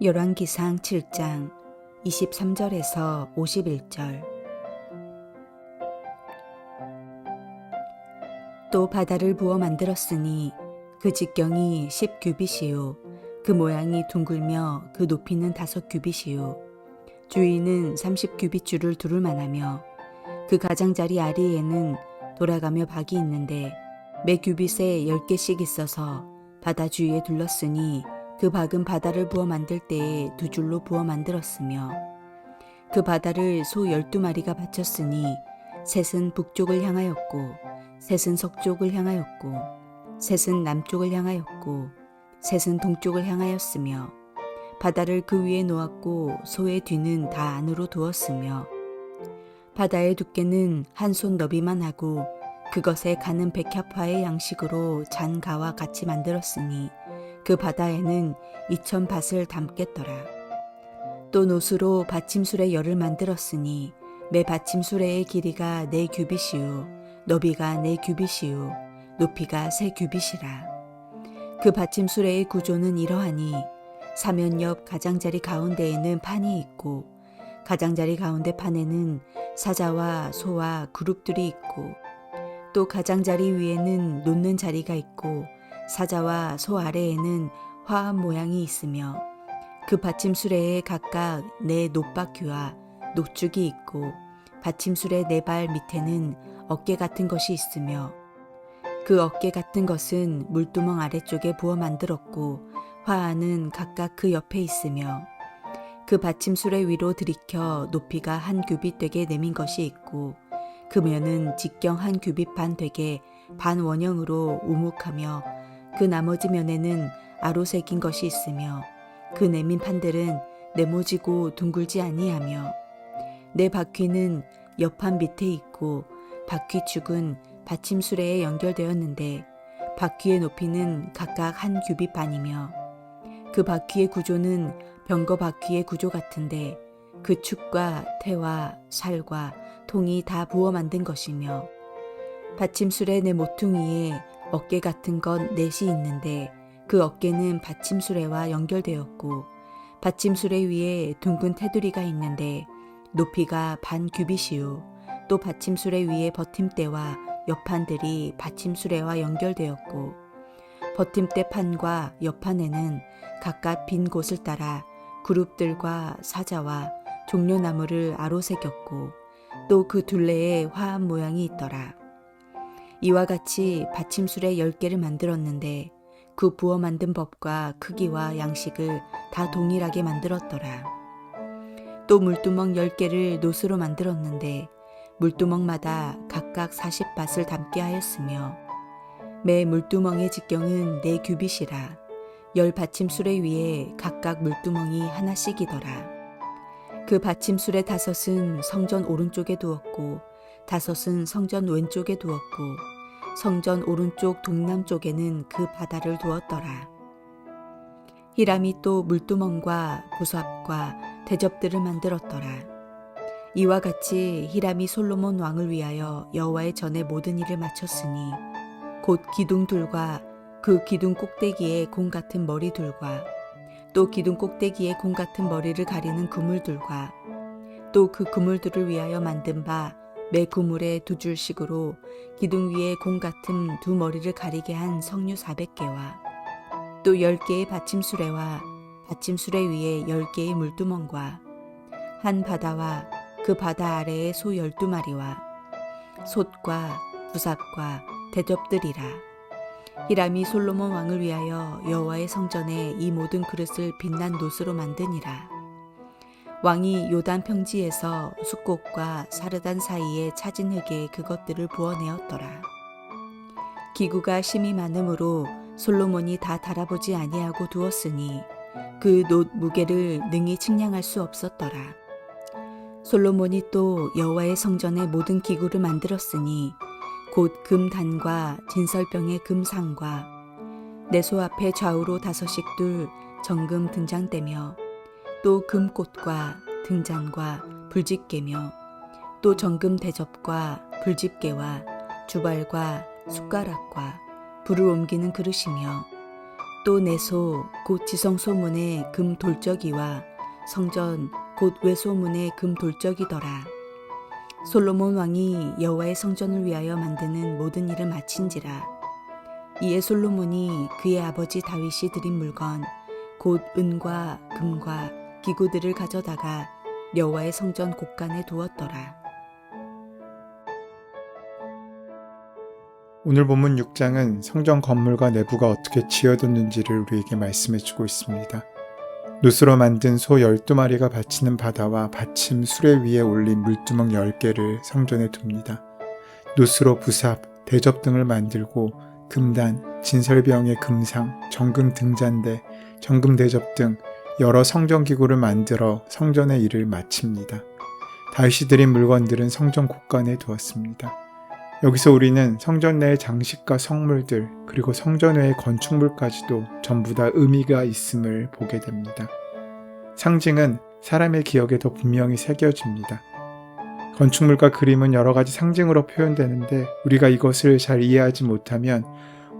열왕기상 7장 23절에서 51절. 또 바다를 부어 만들었으니 그 직경이 10규빗이요 그 모양이 둥글며 그 높이는 5규빗이요 주위는 30규빗 줄을 두를 만하며 그 가장자리 아래에는 돌아가며 박이 있는데 매 규빗에 10개씩 있어서 바다 주위에 둘렀으니 그 박은 바다를 부어 만들 때에 2줄로 부어 만들었으며 그 바다를 소 12마리가 바쳤으니 셋은 북쪽을 향하였고 셋은 서쪽을 향하였고 셋은 남쪽을 향하였고 셋은 동쪽을 향하였으며 바다를 그 위에 놓았고 소의 뒤는 다 안으로 두었으며 바다의 두께는 한 손 너비만 하고 그것에 가는 백합화의 양식으로 잔가와 같이 만들었으니 그 바다에는 2000밭을 담겠더라. 또 노수로 받침수레 열을 만들었으니 매 받침수레의 길이가 4규빗이요 너비가 4규빗이요 높이가 3규빗이라. 그 받침수레의 구조는 이러하니 사면 옆 가장자리 가운데에는 판이 있고 가장자리 가운데 판에는 사자와 소와 그룹들이 있고 또 가장자리 위에는 놓는 자리가 있고 사자와 소 아래에는 화합 모양이 있으며 그 받침수레에 각각 4 놋바퀴와 놋죽이 있고 받침수레 4발 밑에는 어깨 같은 것이 있으며 그 어깨 같은 것은 물두멍 아래쪽에 부어 만들었고 화하는 각각 그 옆에 있으며 그 받침수레 위로 들이켜 높이가 1규빗 되게 내민 것이 있고 그 면은 직경 1규빗 반 되게 반원형으로 우묵하며 그 나머지 면에는 아로 새긴 것이 있으며 그 내민 판들은 네모지고 둥글지 아니하며 4바퀴는 옆판 밑에 있고 바퀴축은 받침수레에 연결되었는데 바퀴의 높이는 각각 1규빗 반이며 그 바퀴의 구조는 병거 바퀴의 구조 같은데 그 축과 태와 살과 통이 다 부어 만든 것이며 받침수레 4 모퉁이에 어깨 같은 것 4이 있는데 그 어깨는 받침수레와 연결되었고 받침수레 위에 둥근 테두리가 있는데 높이가 반 규빗이요 또 받침수레 위에 버팀대와 옆판들이 받침수레와 연결되었고 버팀대 판과 옆판에는 각각 빈 곳을 따라 그룹들과 사자와 종려나무를 아로 새겼고 또 그 둘레에 화합 모양이 있더라. 이와 같이 받침수레 10개를 만들었는데 그 부어 만든 법과 크기와 양식을 다 동일하게 만들었더라. 또 물두멍 10개를 놋으로 만들었는데 물두멍마다 각각 40밭을 담게 하였으며 매 물두멍의 직경은 4규빗이라 10 받침수레 위에 각각 물두멍이 하나씩이더라. 그 받침수레 5은 성전 오른쪽에 두었고 5은 성전 왼쪽에 두었고 성전 오른쪽 동남쪽에는 그 바다를 두었더라. 히람이 또 물두멍과 부삽과 대접들을 만들었더라. 이와 같이 히람이 솔로몬 왕을 위하여 여호와의 전에 모든 일을 마쳤으니 곧 기둥둘과 그 기둥 꼭대기에 공 같은 머리둘과 또 기둥 꼭대기에 공 같은 머리를 가리는 그물들과 또 그 그물들을 위하여 만든 바 매 그물에 2줄씩으로 기둥 위에 공 같은 2 머리를 가리게 한 석류 400개와 또 10개의 받침수레와 받침수레 위에 10개의 물두멍과 한 바다와 그 바다 아래에 소 12마리와 솥과 부삽과 대접들이라. 히람이 솔로몬 왕을 위하여 여호와의 성전에 이 모든 그릇을 빛난 놋으로 만드니라. 왕이 요단 평지에서 숫꽃과 사르단 사이에 차진 흙에 그것들을 부어내었더라. 기구가 심이 많으므로 솔로몬이 다 달아보지 아니하고 두었으니 그 놋 무게를 능히 측량할 수 없었더라. 솔로몬이 또 여호와의 성전에 모든 기구를 만들었으니 곧 금단과 진설병의 금상과 내소 앞에 좌우로 5씩 둘 정금 등잔대며 또 금꽃과 등잔과 불집게며 또 정금 대접과 불집게와 주발과 숟가락과 불을 옮기는 그릇이며 또 내소 곧 지성소문의 금 돌적이와 성전 곧 외소문의 금 돌적이더라. 솔로몬 왕이 여호와의 성전을 위하여 만드는 모든 일을 마친지라. 이에 솔로몬이 그의 아버지 다윗이 드린 물건 곧 은과 금과 기구들을 가져다가 여호와의 성전 곳간에 두었더라. 오늘 본문 6장은 성전 건물과 내부가 어떻게 지어졌는지를 우리에게 말씀해주고 있습니다. 놋으로 만든 소 12마리가 바치는 바다와 받침 수레 위에 올린 물두멍 10개를 성전에 둡니다. 놋으로 부삽, 대접 등을 만들고 금단, 진설병의 금상, 정금 등잔대, 정금 대접 등 여러 성전기구를 만들어 성전의 일을 마칩니다. 다윗이 드린 물건들은 성전 곳간에 두었습니다. 여기서 우리는 성전 내의 장식과 성물들 그리고 성전 외의 건축물까지도 전부 다 의미가 있음을 보게 됩니다. 상징은 사람의 기억에 더 분명히 새겨집니다. 건축물과 그림은 여러 가지 상징으로 표현되는데 우리가 이것을 잘 이해하지 못하면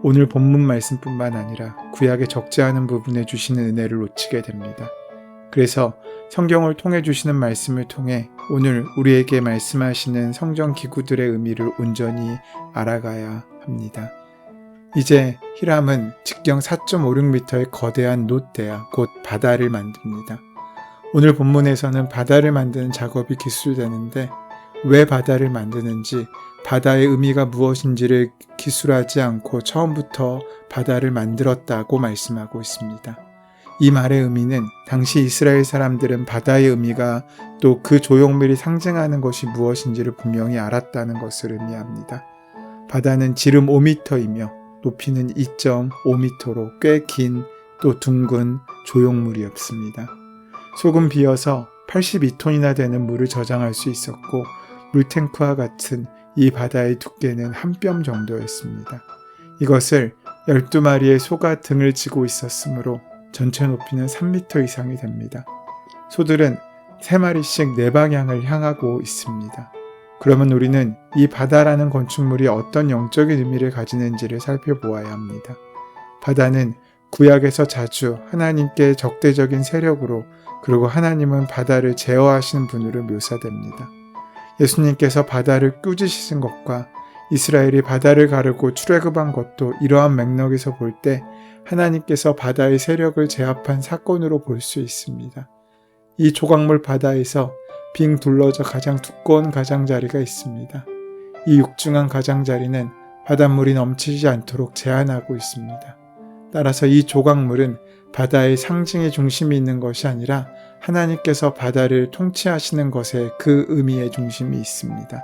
오늘 본문 말씀뿐만 아니라 구약의 적지 않은 부분에 주시는 은혜를 놓치게 됩니다. 그래서 성경을 통해 주시는 말씀을 통해 오늘 우리에게 말씀하시는 성전 기구들의 의미를 온전히 알아가야 합니다. 이제 히람은 직경 4.56m의 거대한 놋대야 곧 바다를 만듭니다. 오늘 본문에서는 바다를 만드는 작업이 기술되는데 왜 바다를 만드는지 바다의 의미가 무엇인지를 기술하지 않고 처음부터 바다를 만들었다고 말씀하고 있습니다. 이 말의 의미는 당시 이스라엘 사람들은 바다의 의미가 또 그 조형물이 상징하는 것이 무엇인지를 분명히 알았다는 것을 의미합니다. 바다는 지름 5m이며 높이는 2.5m로 꽤 긴 또 둥근 조형물이었습니다. 소금 비어서 82톤이나 되는 물을 저장할 수 있었고 물탱크와 같은 이 바다의 두께는 한 뼘 정도였습니다. 이것을 12마리의 소가 등을 지고 있었으므로 전체 높이는 3m 이상이 됩니다. 소들은 3마리씩 4방향을 향하고 있습니다. 그러면 우리는 이 바다라는 건축물이 어떤 영적인 의미를 가지는지를 살펴보아야 합니다. 바다는 구약에서 자주 하나님께 적대적인 세력으로 그리고 하나님은 바다를 제어하시는 분으로 묘사됩니다. 예수님께서 바다를 꾸짖으신 것과 이스라엘이 바다를 가르고 출애굽한 것도 이러한 맥락에서 볼 때 하나님께서 바다의 세력을 제압한 사건으로 볼 수 있습니다. 이 조각물 바다에서 빙 둘러져 가장 두꺼운 가장자리가 있습니다. 이 육중한 가장자리는 바닷물이 넘치지 않도록 제한하고 있습니다. 따라서 이 조각물은 바다의 상징의 중심이 있는 것이 아니라 하나님께서 바다를 통치하시는 것에 그 의미의 중심이 있습니다.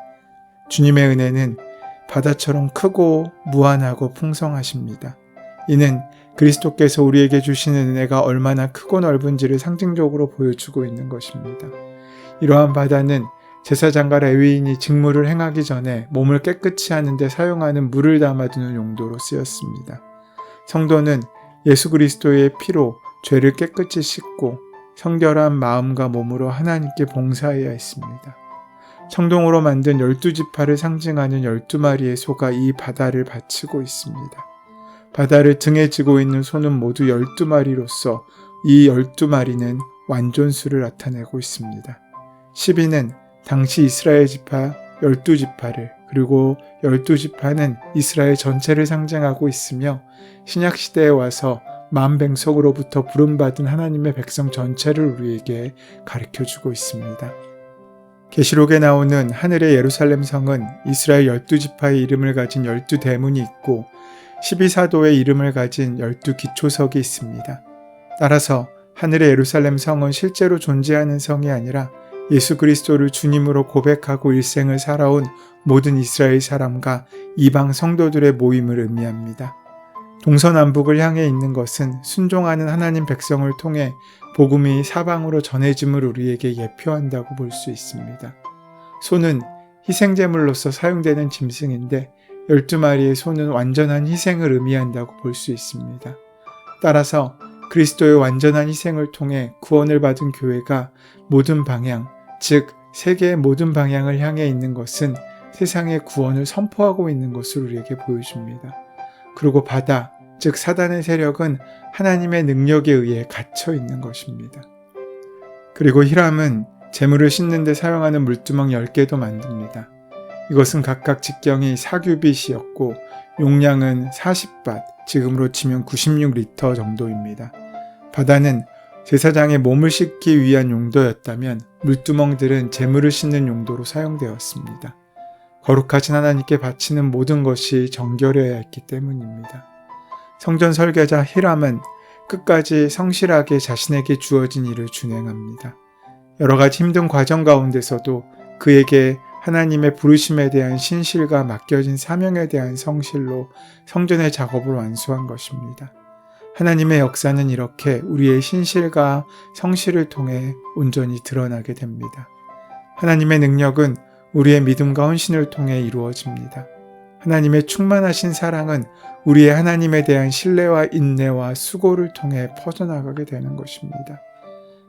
주님의 은혜는 바다처럼 크고 무한하고 풍성하십니다. 이는 그리스도께서 우리에게 주시는 은혜가 얼마나 크고 넓은지를 상징적으로 보여주고 있는 것입니다. 이러한 바다는 제사장과 레위인이 직무를 행하기 전에 몸을 깨끗이 하는 데 사용하는 물을 담아두는 용도로 쓰였습니다. 성도는 예수 그리스도의 피로 죄를 깨끗이 씻고 성결한 마음과 몸으로 하나님께 봉사해야 했습니다. 청동으로 만든 12지파를 상징하는 12마리의 소가 이 바다를 바치고 있습니다. 바다를 등에 지고 있는 소는 모두 12마리로서 이 12마리는 완전수를 나타내고 있습니다. 12는 당시 이스라엘 지파 12지파를 그리고 12지파는 이스라엘 전체를 상징하고 있으며 신약시대에 와서 만백성으로부터 부름받은 하나님의 백성 전체를 우리에게 가르쳐주고 있습니다. 계시록에 나오는 하늘의 예루살렘 성은 이스라엘 12지파의 이름을 가진 12대문이 있고 12사도의 이름을 가진 12기초석이 있습니다. 따라서 하늘의 예루살렘 성은 실제로 존재하는 성이 아니라 예수 그리스도를 주님으로 고백하고 일생을 살아온 모든 이스라엘 사람과 이방 성도들의 모임을 의미합니다. 동서남북을 향해 있는 것은 순종하는 하나님 백성을 통해 복음이 사방으로 전해짐을 우리에게 예표한다고 볼 수 있습니다. 소는 희생제물로서 사용되는 짐승인데 12마리의 소는 완전한 희생을 의미한다고 볼 수 있습니다. 따라서 그리스도의 완전한 희생을 통해 구원을 받은 교회가 모든 방향, 즉 세계의 모든 방향을 향해 있는 것은 세상의 구원을 선포하고 있는 것을 우리에게 보여줍니다. 그리고 바다, 즉 사단의 세력은 하나님의 능력에 의해 갇혀 있는 것입니다. 그리고 히람은 재물을 싣는 데 사용하는 물두멍 10개도 만듭니다. 이것은 각각 직경이 4규빗이었고 용량은 40밭, 지금으로 치면 96리터 정도입니다. 바다는 제사장의 몸을 씻기 위한 용도였다면 물두멍들은 재물을 싣는 용도로 사용되었습니다. 거룩하신 하나님께 바치는 모든 것이 정결해야 했기 때문입니다. 성전 설계자 히람은 끝까지 성실하게 자신에게 주어진 일을 준행합니다. 여러 가지 힘든 과정 가운데서도 그에게 하나님의 부르심에 대한 신실과 맡겨진 사명에 대한 성실로 성전의 작업을 완수한 것입니다. 하나님의 역사는 이렇게 우리의 신실과 성실을 통해 온전히 드러나게 됩니다. 하나님의 능력은 우리의 믿음과 헌신을 통해 이루어집니다. 하나님의 충만하신 사랑은 우리의 하나님에 대한 신뢰와 인내와 수고를 통해 퍼져나가게 되는 것입니다.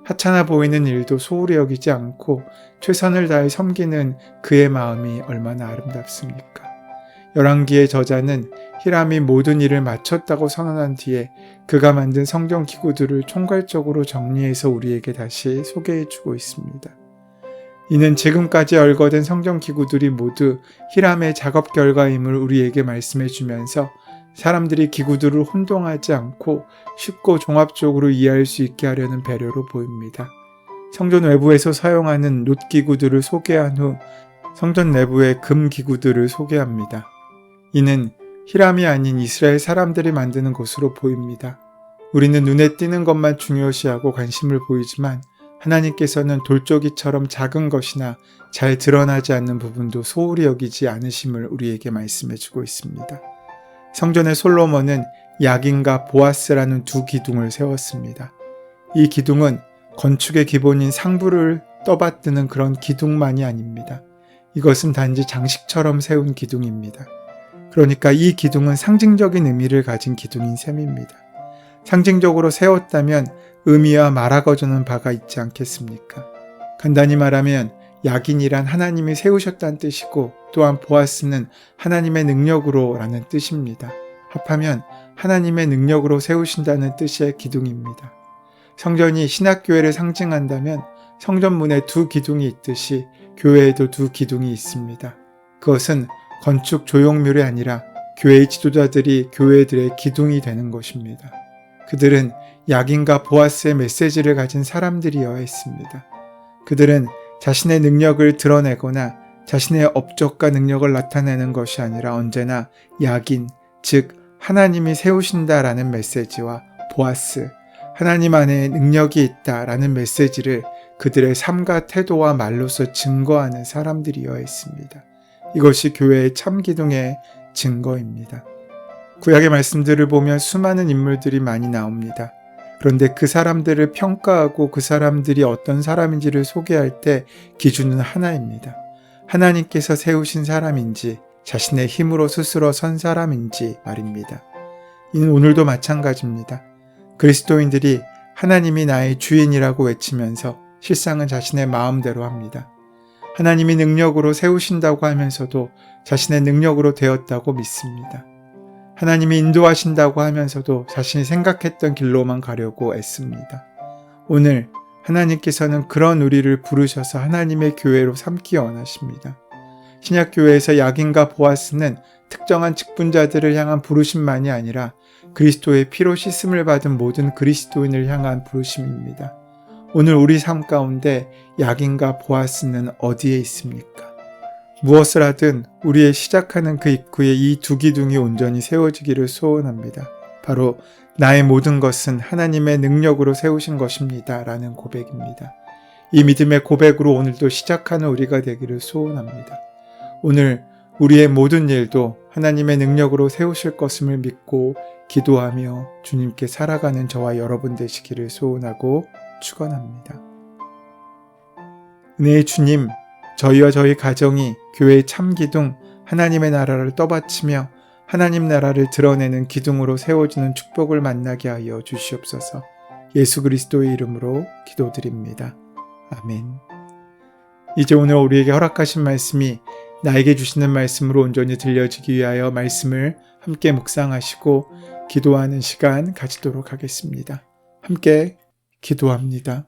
하찮아 보이는 일도 소홀히 여기지 않고 최선을 다해 섬기는 그의 마음이 얼마나 아름답습니까? 열왕기의 저자는 히람이 모든 일을 마쳤다고 선언한 뒤에 그가 만든 성전 기구들을 총괄적으로 정리해서 우리에게 다시 소개해주고 있습니다. 이는 지금까지 열거된 성전 기구들이 모두 히람의 작업 결과임을 우리에게 말씀해주면서 사람들이 기구들을 혼동하지 않고 쉽고 종합적으로 이해할 수 있게 하려는 배려로 보입니다. 성전 외부에서 사용하는 놋기구들을 소개한 후 성전 내부의 금기구들을 소개합니다. 이는 히람이 아닌 이스라엘 사람들이 만드는 것으로 보입니다. 우리는 눈에 띄는 것만 중요시하고 관심을 보이지만 하나님께서는 돌조기처럼 작은 것이나 잘 드러나지 않는 부분도 소홀히 여기지 않으심을 우리에게 말씀해주고 있습니다. 성전의 솔로몬은 야긴과 보아스라는 두 기둥을 세웠습니다. 이 기둥은 건축의 기본인 상부를 떠받드는 그런 기둥만이 아닙니다. 이것은 단지 장식처럼 세운 기둥입니다. 그러니까 이 기둥은 상징적인 의미를 가진 기둥인 셈입니다. 상징적으로 세웠다면 의미와 말하고자는 바가 있지 않겠습니까? 간단히 말하면 야긴이란 하나님이 세우셨다는 뜻이고 또한 보아스는 하나님의 능력으로 라는 뜻입니다. 합하면 하나님의 능력으로 세우신다는 뜻의 기둥입니다. 성전이 신학교회를 상징한다면 성전문에 두 기둥이 있듯이 교회에도 두 기둥이 있습니다. 그것은 건축 조형물이 아니라 교회의 지도자들이 교회들의 기둥이 되는 것입니다. 그들은 야긴과 보아스의 메시지를 가진 사람들이어야 했습니다. 그들은 자신의 능력을 드러내거나 자신의 업적과 능력을 나타내는 것이 아니라 언제나 야긴, 즉 하나님이 세우신다라는 메시지와 보아스, 하나님 안에 능력이 있다라는 메시지를 그들의 삶과 태도와 말로서 증거하는 사람들이어야 했습니다. 이것이 교회의 참기둥의 증거입니다. 구약의 말씀들을 보면 수많은 인물들이 많이 나옵니다. 그런데 그 사람들을 평가하고 그 사람들이 어떤 사람인지를 소개할 때 기준은 하나입니다. 하나님께서 세우신 사람인지 자신의 힘으로 스스로 선 사람인지 말입니다. 이는 오늘도 마찬가지입니다. 그리스도인들이 하나님이 나의 주인이라고 외치면서 실상은 자신의 마음대로 합니다. 하나님이 능력으로 세우신다고 하면서도 자신의 능력으로 되었다고 믿습니다. 하나님이 인도하신다고 하면서도 자신이 생각했던 길로만 가려고 애씁니다. 오늘 하나님께서는 그런 우리를 부르셔서 하나님의 교회로 삼기 원하십니다. 신약교회에서 야긴과 보아스는 특정한 직분자들을 향한 부르심만이 아니라 그리스도의 피로 씻음을 받은 모든 그리스도인을 향한 부르심입니다. 오늘 우리 삶 가운데 야긴과 보아스는 어디에 있습니까? 무엇을 하든 우리의 시작하는 그 입구에 이 두 기둥이 온전히 세워지기를 소원합니다. 바로 나의 모든 것은 하나님의 능력으로 세우신 것입니다. 라는 고백입니다. 이 믿음의 고백으로 오늘도 시작하는 우리가 되기를 소원합니다. 오늘 우리의 모든 일도 하나님의 능력으로 세우실 것임을 믿고 기도하며 주님께 살아가는 저와 여러분 되시기를 소원하고 축원합니다. 은혜의 주님, 저희와 저희 가정이 교회의 참기둥 하나님의 나라를 떠받치며 하나님 나라를 드러내는 기둥으로 세워지는 축복을 만나게 하여 주시옵소서. 예수 그리스도의 이름으로 기도드립니다. 아멘. 이제 오늘 우리에게 허락하신 말씀이 나에게 주시는 말씀으로 온전히 들려지기 위하여 말씀을 함께 묵상하시고 기도하는 시간 가지도록 하겠습니다. 함께 기도합니다.